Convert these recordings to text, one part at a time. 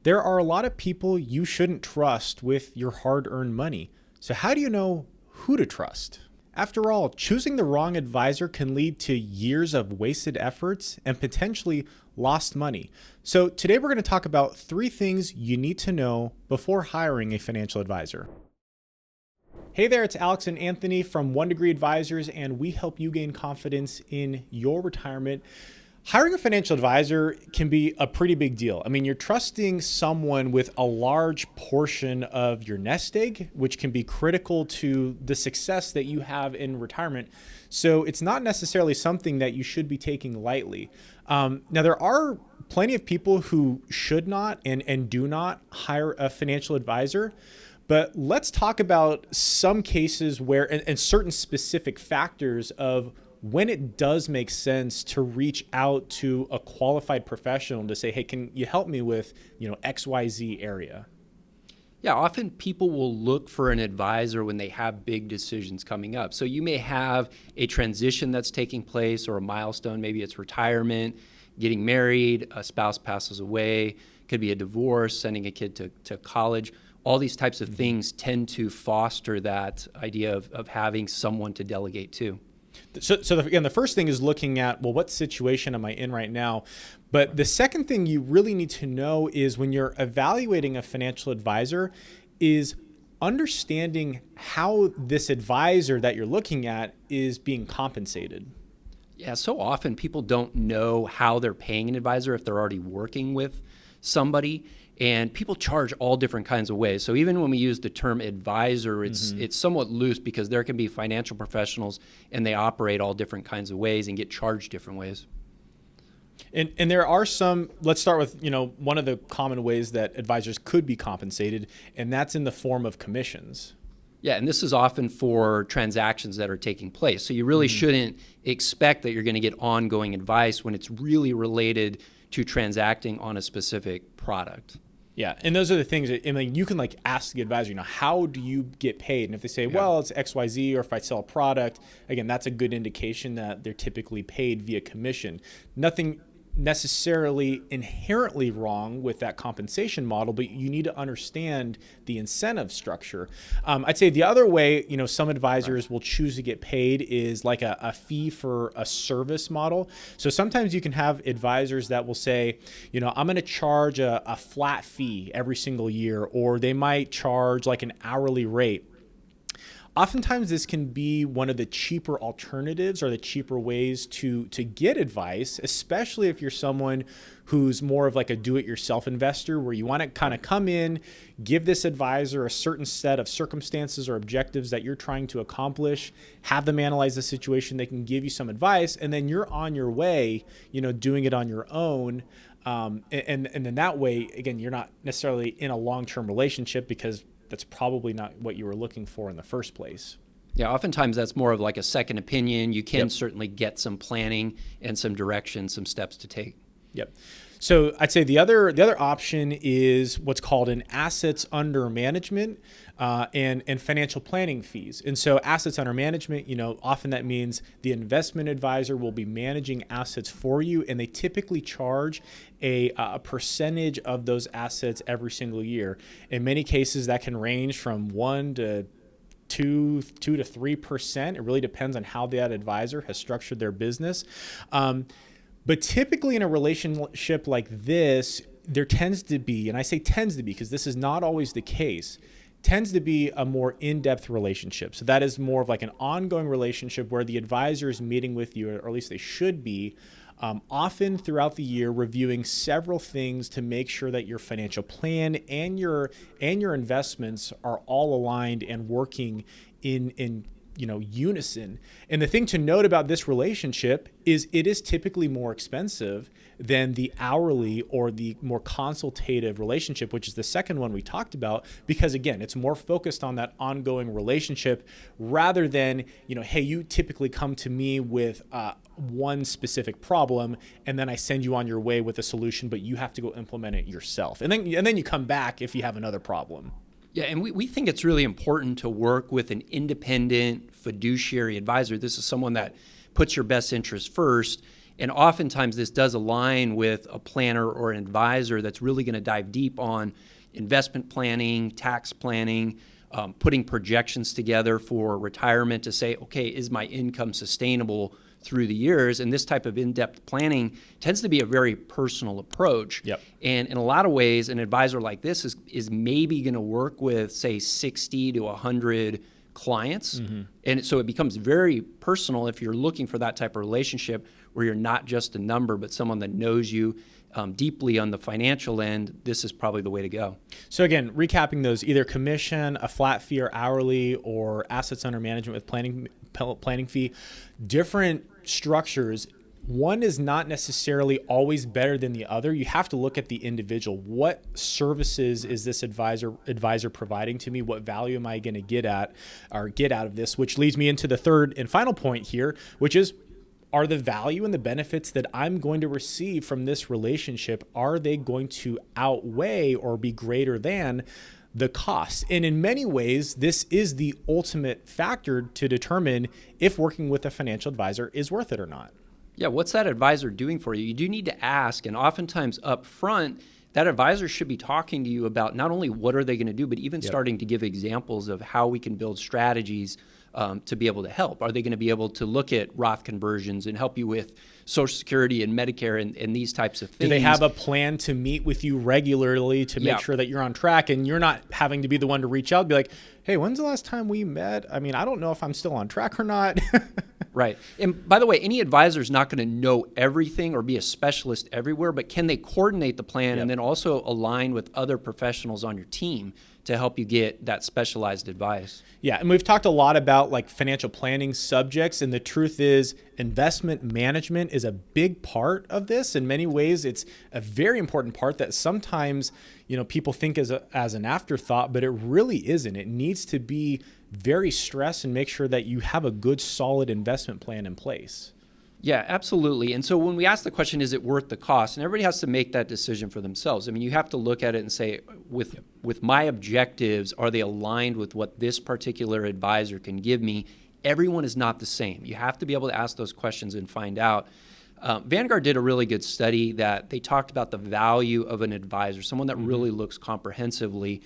There are a lot of people you shouldn't trust with your hard-earned money. So how do you know who to trust? After all, choosing the wrong advisor can lead to years of wasted efforts and potentially lost money. So today we're going to talk about 3 things you need to know before hiring a financial advisor. Hey there, it's Alex and Anthony from 1 Degree Advisors, and we help you gain confidence in your retirement. Hiring a financial advisor can be a pretty big deal. I mean, you're trusting someone with a large portion of your nest egg, which can be critical to the success that you have in retirement. So it's not necessarily something that you should be taking lightly. Now, there are plenty of people who should not and do not hire a financial advisor. But let's talk about some cases where, and certain specific factors of when it does make sense to reach out to a qualified professional to say, hey, can you help me with, XYZ area? Yeah, often people will look for an advisor when they have big decisions coming up. So you may have a transition that's taking place or a milestone. Maybe it's retirement, getting married, a spouse passes away, could be a divorce, sending a kid to college. All these types of things tend to foster that idea of having someone to delegate to. So again, the first thing is looking at, well, what situation am I in right now? But the second thing you really need to know is when you're evaluating a financial advisor is understanding how this advisor that you're looking at is being compensated. Yeah, so often people don't know how they're paying an advisor if they're already working with somebody. And people charge all different kinds of ways. So even when we use the term advisor, it's somewhat loose because there can be financial professionals and they operate all different kinds of ways and get charged different ways. And there are some, let's start with, one of the common ways that advisors could be compensated, and that's in the form of commissions. Yeah, and this is often for transactions that are taking place. So you really shouldn't expect that you're going to get ongoing advice when it's really related to transacting on a specific product. Yeah, and those are the things that, you can ask the advisor, how do you get paid? And if they say, well, it's XYZ, or if I sell a product, again, that's a good indication that they're typically paid via commission. Nothing necessarily inherently wrong with that compensation model, but you need to understand the incentive structure. I'd say the other way, some advisors will choose to get paid is like a fee for a service model. So sometimes you can have advisors that will say, I'm going to charge a flat fee every single year, or they might charge like an hourly rate. Oftentimes, this can be one of the cheaper alternatives or the cheaper ways to get advice, especially if you're someone who's more of like a do-it-yourself investor where you want to kind of come in, give this advisor a certain set of circumstances or objectives that you're trying to accomplish, have them analyze the situation, they can give you some advice, and then you're on your way, doing it on your own. And then that way, again, you're not necessarily in a long-term relationship because that's probably not what you were looking for in the first place. Yeah, oftentimes that's more of like a second opinion. You can certainly get some planning and some direction, some steps to take. Yep. So I'd say the other option is what's called an assets under management and financial planning fees. And so assets under management, often that means the investment advisor will be managing assets for you, and they typically charge a percentage of those assets every single year. In many cases, that can range from 1 to 2 to 3%. It really depends on how that advisor has structured their business. But typically in a relationship like this, there tends to be, and I say tends to be because this is not always the case, tends to be a more in-depth relationship. So that is more of like an ongoing relationship where the advisor is meeting with you, or at least they should be, often throughout the year, reviewing several things to make sure that your financial plan and your investments are all aligned and working in unison. And the thing to note about this relationship is it is typically more expensive than the hourly or the more consultative relationship, which is the second one we talked about, because again, it's more focused on that ongoing relationship rather than, hey, you typically come to me with one specific problem and then I send you on your way with a solution, but you have to go implement it yourself. And then you come back if you have another problem. Yeah, and we think it's really important to work with an independent fiduciary advisor. This is someone that puts your best interest first And oftentimes this does align with a planner or an advisor that's really going to dive deep on investment planning, tax planning, putting projections together for retirement to say, okay, is my income sustainable through the years? And this type of in-depth planning tends to be a very personal approach. Yep. And in a lot of ways, an advisor like this is maybe going to work with, say, 60 to 100 clients. And so it becomes very personal if you're looking for that type of relationship where you're not just a number, but someone that knows you deeply on the financial end. This is probably the way to go. So again, recapping those, either commission, a flat fee or hourly, or assets under management with planning fee, different structures. One is not necessarily always better than the other. You have to look at the individual. What services is this advisor providing to me? What value am I going to get out of this? Which leads me into the third and final point here, which is, are the value and the benefits that I'm going to receive from this relationship, are they going to outweigh or be greater than the cost? And in many ways, this is the ultimate factor to determine if working with a financial advisor is worth it or not. Yeah, what's that advisor doing for you? You do need to ask, and oftentimes up front, that advisor should be talking to you about not only what are they going to do, but even starting to give examples of how we can build strategies to be able to help. Are they going to be able to look at Roth conversions and help you with Social Security and Medicare and these types of things? Do they have a plan to meet with you regularly to make sure that you're on track and you're not having to be the one to reach out and be like, hey, when's the last time we met? I mean, I don't know if I'm still on track or not. Right. And by the way, any advisor is not going to know everything or be a specialist everywhere, but can they coordinate the plan and then also align with other professionals on your team to help you get that specialized advice? Yeah, and we've talked a lot about like financial planning subjects, and the truth is investment management is a big part of this. In many ways, it's a very important part that sometimes, people think as an afterthought, but it really isn't. It needs to be very stressed and make sure that you have a good, solid investment plan in place. Yeah, absolutely. And so when we ask the question, is it worth the cost? And everybody has to make that decision for themselves. I mean, you have to look at it and say, with my objectives, are they aligned with what this particular advisor can give me? Everyone is not the same. You have to be able to ask those questions and find out. Vanguard did a really good study that they talked about the value of an advisor, someone that really looks comprehensively.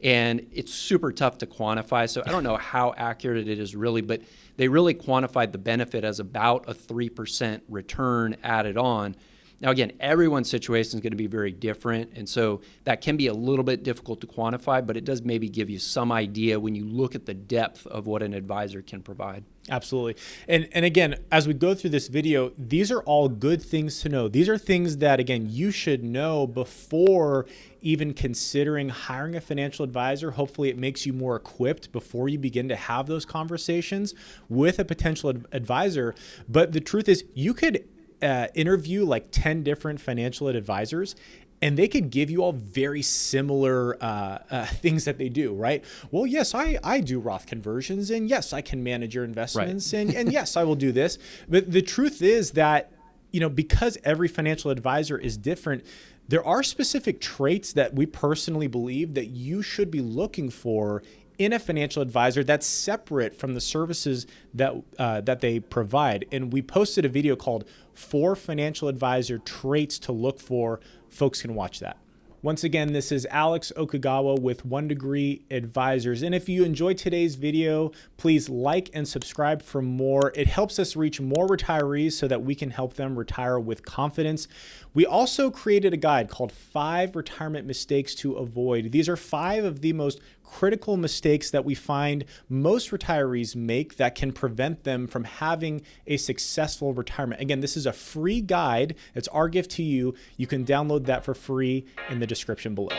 And it's super tough to quantify, so I don't know how accurate it is really, but they really quantified the benefit as about a 3% return added on. Now, again, everyone's situation is going to be very different, and so that can be a little bit difficult to quantify, but it does maybe give you some idea when you look at the depth of what an advisor can provide. Absolutely. And again, as we go through this video, these are all good things to know. These are things that, again, you should know before even considering hiring a financial advisor. Hopefully it makes you more equipped before you begin to have those conversations with a potential advisor. But the truth is, you could interview like 10 different financial advisors, and they could give you all very similar things that they do, right? Well, yes, I do Roth conversions, and yes, I can manage your investments, right. and yes, I will do this. But the truth is that, because every financial advisor is different, there are specific traits that we personally believe that you should be looking for in a financial advisor that's separate from the services that they provide. And we posted a video called 4 Financial Advisor Traits to Look For. Folks can watch that. Once again, this is Alex Okugawa with 1 Degree Advisors. And if you enjoyed today's video, please like and subscribe for more. It helps us reach more retirees so that we can help them retire with confidence. We also created a guide called 5 Retirement Mistakes to Avoid. These are 5 of the most critical mistakes that we find most retirees make that can prevent them from having a successful retirement. Again, this is a free guide. It's our gift to you. You can download that for free in the description below.